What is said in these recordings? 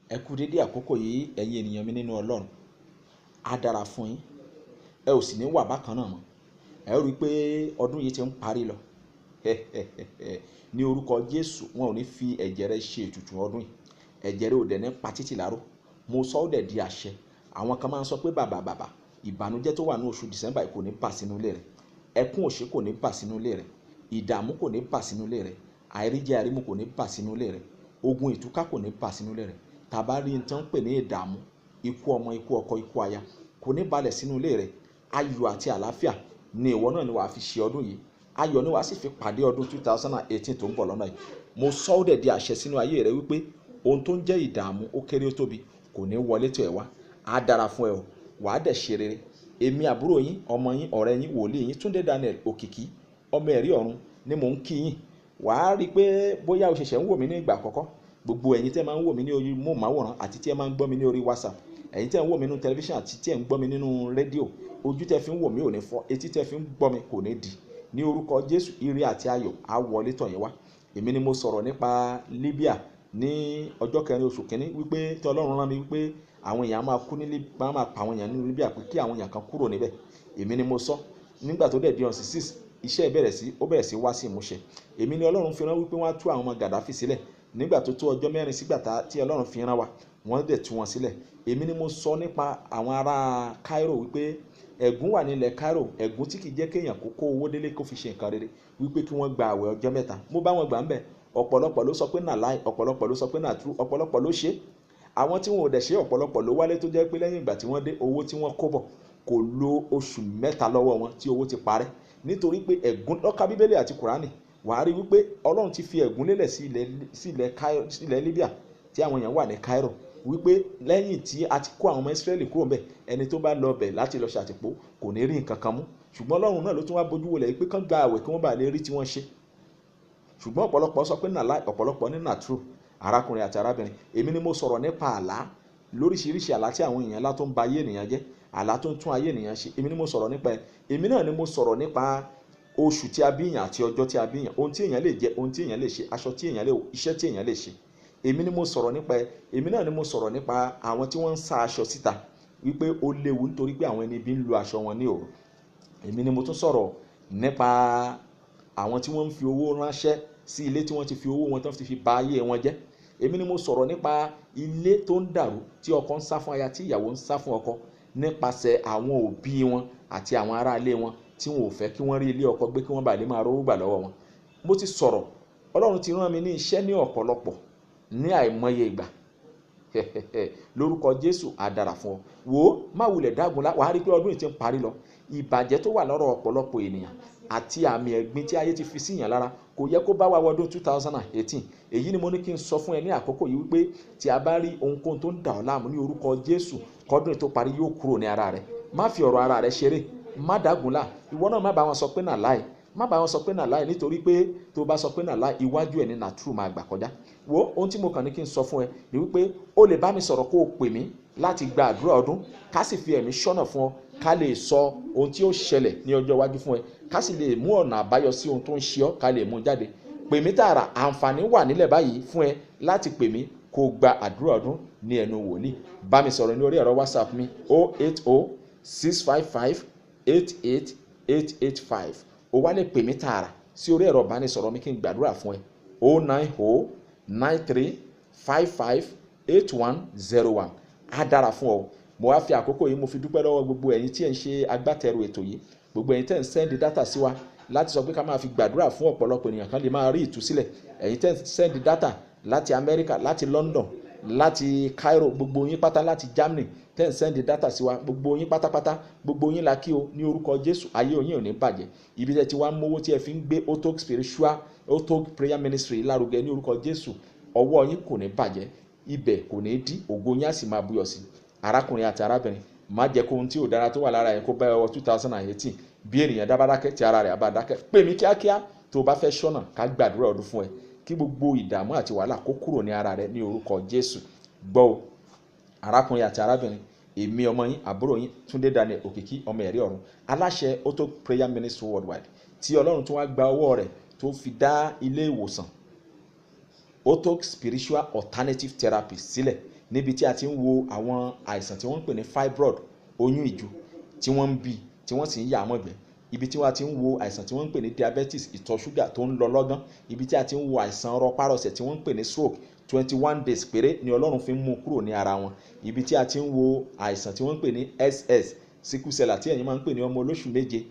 Ẹ kú dédé àkókò yìí ẹ̀yin ènìyàn mi nínú Ọlọ́run. Á dára fún yín. Ẹ ò sì ní wà bákan náà mọ́. Ẹ rí i pé ọdún yìí ti ń parí lọ. Ní orúkọ Jésù, wọn ò ní fi ẹ̀jẹ̀ rẹ ṣe ètùtù ọdún yìí. Ẹ̀jẹ̀ rẹ ò dẹ̀ ní pa títì láró. Mo sọ ọ́ dẹ̀ di àṣẹ. Àwọn kan máa ń sọ pé bàbà ìbànújẹ́ tó wà ní oṣù December yìí kò ní bà sínú ilé rẹ. Ẹkún òṣè kò ní bà sínú ilé rẹ. Ìdààmú kò ní bà sínú ilé rẹ. Àìríjẹ àìrímu kò ní bà sínú ilé rẹ. Ogun ìtúká kò ní bà sínú ilé rẹ. Tàbá rí nǹkan pè ní ìdààmú, ikú ọmọ, ikú ọkọ, ikú aya kò ní balẹ̀ sínú ilé rẹ. Ayọ̀ àti àlàáfíà ni ìwọ náà ni wàá fi ṣe ọdún yìí. Ayọ̀ ni wàá sì fi pàdé ọdún 2018 tó ń bọ̀ lọ́nà yìí. Mo sọ ọ́ dẹ̀ di àṣẹ sínú ayé rẹ wípé ohun tó ń jẹ́ ìdààmú ó kéré ó tóbi kò ní wọlé tó ẹ̀ wá. Á dára fún ẹ o, wàá dẹ̀ ṣe rere. Èmi àbúrò yín, ọmọ yín, ọ̀rẹ́ yín, wòlíì yín Túndé Daniel Òkìkí ọmọ ẹ̀rí ọ̀run ni mò ń kí yín. Wàá rí i pé bóyá o ṣẹ̀ṣẹ̀ ń wò mí ní ìgbà àkọ́kọ́, gbogbo ẹ̀yin tẹ́ máa ń wò mí ní orí móhùnmáwòrán àti tí ẹ máa ń gbọ́ mi ní orí WhatsApp, ẹ̀yin tẹ́ ń wò mí nínú tẹlifíṣàn àti tí ẹ ń gbọ́ mi nínú rédíò, ojú tẹ́ fi ń wò mí ò ní fọ́, etí tẹ́ fi ń gbọ́ mi kò ní di. Ní orúkọ Jésù, ire àti ayọ̀ á wọlé tọ̀ yín wá. Èmi ni mo sọ̀rọ̀ nípa Libya ní ọjọ́ 4 oṣù kínní wípé tí Ọlọ́run rán mi wípé àwọn èèyàn máa kú ní Libya, máa pa àwọn èèyàn ní Libya pé kí àwọn èèyàn kan kúrò níbẹ̀. Èmi ni mo sọ. Nígbà tó dẹ̀ di on 6 iṣẹ́ bẹ̀rẹ̀ sí wá sí ìmúṣẹ. Èmi ni Ọlọ́run fi rán wípé wọ́n á tú àwọn ọmọ Gaddafi sílẹ̀. Nígbà tó tó ọjọ́ 4 sígbà tí Ọlọ́run fi rán wa, wọ́n dẹ̀ tú wọn sílẹ̀. Èmi ni mo sọ nípa àwọn ará Cairo wípé ẹ̀gún wà nílẹ̀ Cairo, ẹ̀gún tí kì í jẹ́ kéèyàn kó owó délé kó fi ṣe nǹkan rere, wípé kí wọ́n gba àwẹ̀ ọjọ́ 3. Mo bá wọn gbà ń bẹ̀. Ọ̀pọ̀lọpọ̀ ló sọ pé nà láì, ọ̀pọ̀lọpọ̀ ló sọ pé nà tú, ọ̀pọ̀lọpọ̀ ló ṣe. Àwọn tí wọn ò dẹ̀ ṣe ọ̀pọ̀lọpọ̀ ló wálé tó jẹ́ pé lẹ́yìn ìgbà tí wọ́n dé, owó tí wọ́n kó bọ̀ kò lo oṣù 3 lọ́wọ́ wọn tí owó ti parẹ́. Nítorí pé ẹ̀gún lọ́ka Bíbélì àti Kùránì, wàá rí wípé Ọlọ́run ti fi ẹ̀gún lélẹ̀ sí ilẹ̀ Libya tí àwọn èèyàn wà ní Cairo, wípé lẹ́yìn tí a ti kó àwọn ọmọ Ísírẹ́lì kúrò ńbẹ̀, ẹni tó bá lọ bẹ̀ láti lọ ṣàtìpó kò ní rí nǹkan kan mú. Ṣùgbọ́n Ọlọ́run náà ló tún wá bójú wọlé pé kán gba àwẹ̀ kí wọ́n bá lè rí tí wọ́n ṣe. Ṣùgbọ́n ọ̀pọ̀lọpọ̀ sọ pé nà láì, ọ̀pọ̀lọpọ̀ ní nà true. Arákùnrin àti arábìnrin, èmi ni mo sọ̀rọ̀ nípa àlá lóríṣiríṣi àlá tí àwọn èèyàn lá tó ń ba ayé ènìyàn jẹ́, àlá tó ń tún ayé ènìyàn ṣe. Èmi ni mo sọ̀rọ̀ nípa ẹ̀. Èmi náà ni mo sọ̀rọ̀ nípa oṣù tí a bí yàn àti ọjọ́ tí a bí yàn, ohun tí èèyàn lè jẹ, ohun tí èèyàn lè ṣe, aṣọ tí èèyàn lè wọ̀, iṣẹ́ tí èèyàn lè ṣe. Èmi ni mo sọ̀rọ̀ nípa ẹ̀. Èmi náà ni mo sọ̀rọ̀ nípa àwọn tí wọ́n ń sá aṣọ síta wípé ó léwu nítorí pé àwọn ẹni bí ń lo aṣọ wọn ní òru. Èmi ni mo tún sọ̀rọ̀ nípa àwọn tí wọ́n ń fi owó ránṣẹ́ sí ilé tí wọ́n ti fi owó wọn tán ti fi ba ayé wọn jẹ́. Èmi ni mo sọ̀rọ̀ nípa ilé tó ń dàrú tí ọkọ ń sá fún aya, tí ìyàwó ń sá fún ọkọ nípasẹ̀ àwọn òbí wọn àti àwọn ará ilé wọn tí wọn ò fẹ́ kí wọ́n rí ilé ọkọ gbé kí wọ́n bá lè máa rówó gbà lọ́wọ́ wọn. Mo ti sọ̀rọ̀. Ọlọ́run ti rán mi ní iṣẹ́ ní ọ̀pọ̀lọpọ̀ ní àìmọye ìgbà. Lórúkọ Jésù á dára fún ọ. Wò ó, má wulẹ̀ dágunlá, wàá rí pé ọdún yìí ti ń parí lọ. Ìbàjẹ́ tó wà lọ́rọ̀ ọ̀pọ̀lọpọ̀ ènìyàn àti àmì ẹ̀gbin tí ayé ti fi síyàn lára kò yẹ kó bá wa wọdún 2018. Èyí ni mo ní kí n sọ fún ẹ ní àkókò yìí wípé tí a bá rí ohunkóhun tó ń dà ọ́ láàmú ní orúkọ Jésù, kọ́dún yìí tó parí yóò kúrò ní ara rẹ. Má fi ọ̀rọ̀ ara rẹ ṣeré, má dágunlá. Ìwọ náà má bá wọn sọ pé nà láì, má bá wọn sọ pé nà láì, nítorí pé tó bá sọ pé nà láì, iwájú ẹ̀ ní nà true máa gbà kọjá. Wo ohun tí mo kàn ní kí n sọ fún ẹ ni wípé o lè bá mi sọ̀rọ̀ kó o pè mí láti gba àdúrà ọdún, ká sì fi ẹ̀mí ṣọ́nà fún ọ, ká lè sọ ohun tí ó ṣẹlẹ̀ ní ọjọ́ iwájú fún ẹ, ká sì lè mú ọ̀nà àbáyọ sí ohun tó ń ṣe ọ́, ká lè mú jáde. Pè mí tààrà, àǹfààní wà nílẹ̀ báyìí fún ẹ láti pè mí kó o gba àdúrà ọdún ní ẹnu wòlíì. Bá mi sọ̀rọ̀ ní orí ẹ̀rọ WhatsApp mi 08065588885. O wá lè pè mí tààrà sí orí ẹ̀rọ ìbánisọ̀rọ̀ mi kí n gbàdúrà fún ẹ 09093558101. Á dára fún ọ. Mo wá fi àkókò yìí mo fi dúpẹ́ lọ́wọ́ gbogbo ẹ̀yin tí ẹ̀ ń ṣe agbátẹrù ètò yìí, gbogbo ẹ̀yin tẹ́ ń sẹ́ndì dátà sí wa láti sọ pé ká máa fi gbàdúrà fún ọ̀pọ̀lọpọ̀ ènìyàn kan lè máa rí ìtúsílẹ̀. Ẹ̀yin tẹ́ ń sẹ́ndì dátà láti Amẹ́ríkà, láti London, láti Cairo, gbogbo yín pátá, láti Germany tẹ́ ń sẹ́ndì dátà sí wa, gbogbo yín pátápátá, gbogbo yín la kí o ní orúkọ Jésù. Ayé yín ò ní bàjẹ́. Ibi tẹ́ ti wá mówó tí ẹ fi ń gbé Otok Spiritual, Otok Prayer Ministry lárugẹ ní orúkọ Jésù, ọwọ́ yín kò ní bàjẹ́, ibẹ̀ kò ní dí, ògo yín á sì máa búyọ sí. Arákùnrin àti arábìnrin, má jẹ́ kó ohun tí ò dára tó wà lára yẹn kó bá ẹ wọ 2018. Bí ènìyàn dábàá dákẹ́ tí ara rẹ̀ á bá dákẹ́, pè mí kíákíá tó o bá fẹ́ ṣọ́nà ká gbàdúrà ọdún fún ẹ, kí gbogbo ìdààmú àti wàhálà kó kúrò ní ara rẹ ní orúkọ Jésù. Gbọ́ o, arákùnrin àti arábìnrin, èmi ọmọ yín, àbúrò yín Túndé Daniel Òkìkí ọmọ ẹ̀rí ọ̀run, aláṣẹ Otok Prayer Ministry Worldwide, tí Ọlọ́run tó wá gba ọwọ́ rẹ̀ tó fi dá ilé ìwòsàn Otok Spiritual Alternative Therapy sílẹ̀ níbi tí a ti ń wo àwọn àìsàn tí wọ́n ń pè ní fibroid, oyún ìju tí wọ́n ń bí tí wọ́n sì ń yà á mọ̀gbẹ́, ibi tí wọ́n ti ń wo àìsàn tí wọ́n ń pè ní diabetes, ìtọ̀ ṣúgà tó ń lọ lọ́gán, ibi tí a ti ń wo àìsàn rọpárọsẹ̀ tí wọ́n ń pè ní stroke, 21 days péré ni Ọlọ́run fi ń mú kúrò ní ara wọn, ibi tí a ti ń wo àìsàn tí wọ́n ń pè ní SS, sickle cell tí ẹ̀yin máa ń pè ní ọmọ olóṣù méje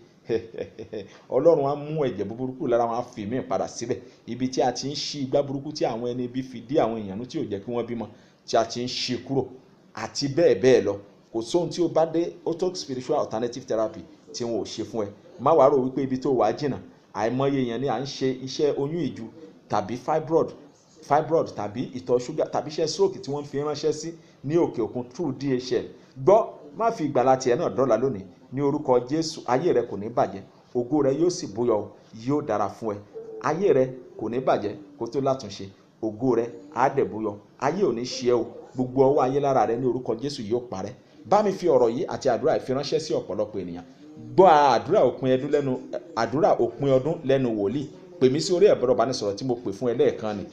Ọlọ́run á mú ẹ̀jẹ̀ búburú kúrò lára wọn, á fi mí padà síbẹ̀, ibi tí a ti ń ṣí igbá burúkú tí àwọn ẹni bí fi dí àwọn èèyàn tí ò jẹ́ kí wọ́n bímọ, tí a ti ń ṣí kúrò, àti bẹ́ẹ̀ bẹ́ẹ̀ lọ. Kò sóhun tí ó bá dé auto spiritual alternative therapy tí wọn ò ṣe fún ẹ. Má wàá rò wípé ibi tó wàá jìnnà, àìmọye èèyàn ni à ń ṣe iṣẹ́ oyún ìju tàbí fibroid tàbí ìtọ̀ ṣúgà tàbí iṣẹ́ stroke tí wọ́n fi ránṣẹ́ sí ní òkè òkun through DHL. Gbọ́, má fi ìgbàlà tiẹ̀ náà dọ́là lónìí ní orúkọ Jésù. Ayé rẹ kò ní bàjẹ́, ògo rẹ yóò sì búyọ, yóò dára fún ẹ. Ayé rẹ kò ní bàjẹ́ kó tó látúnṣe, ògo rẹ á dẹ̀ búyọ, ayé ò ní ṣe ẹ́ o. Gbogbo ọwọ́ ayé lára rẹ ní orúkọ Jésù yóò parẹ́. Bá mi fi ọ̀rọ̀ yìí àti àdúrà ìfiránṣẹ́ sí ọ̀pọ̀lọpọ̀ ènìyàn. Gbọ́ àdúrà òpin ọdún lẹ́nu wòlíì. Pè mí sí orí ẹ̀rọ ìbánisọ̀rọ̀ tí mo pè fún ẹ lẹ́ẹ̀kan ni.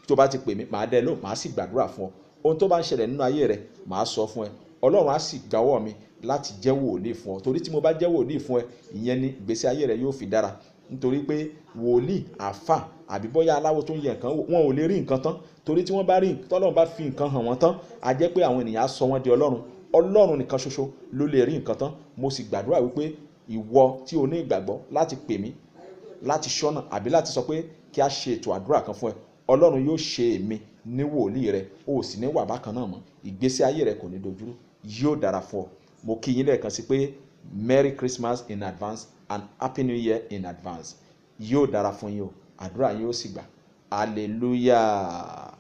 Tó bá ti pè mí, màá dẹ́ lóhùn, màá sì gbàdúrà fún ọ. Ohun tó bá ń ṣẹlẹ̀ nínú ayé rẹ, màá sọ fún ẹ. Ọlọ́run á sì gbàwọ́ mi láti jẹ́ wòlíì fún ọ. Torí tí mo bá jẹ́ wòlíì fún ẹ, ìyẹn ni ìgbésí ayé rẹ yóò fi dára. Nítorí pé wòlíì, àfà àbí bóyá aláwo tó ń yẹ nǹkan wò, wọn ò lè rí nǹkan tán. Torí tí wọ́n bá rí, tọ́lọ́run bá fi nǹkan hàn wọ́n tán, á jẹ́ pé àwọn ènìyàn á sọ wọ́n di Ọlọ́run. Ọlọ́run nìkan ṣoṣo ló lè rí nǹkan tán. Mo sì gbàdúrà wípé ìwọ tí o ní ìgbàgbọ́ láti pè mí, láti ṣọ́nà àbí láti sọ pé kí a ṣe ètò àdúrà kan fún ẹ, Ọlọ́run yóò ṣe èmi ní wòlíì rẹ, o sì ní wà bákan náà mọ́. Ìgbésí ayé rẹ kò ní dojúrú, yóò dára fún ọ. Mo kí yín lẹ́ẹ̀kan sí pé Merry Christmas in advance and Happy New Year in advance. Yóò dára fún yín o, àdúrà yín ó sì gbà. Hallelujah.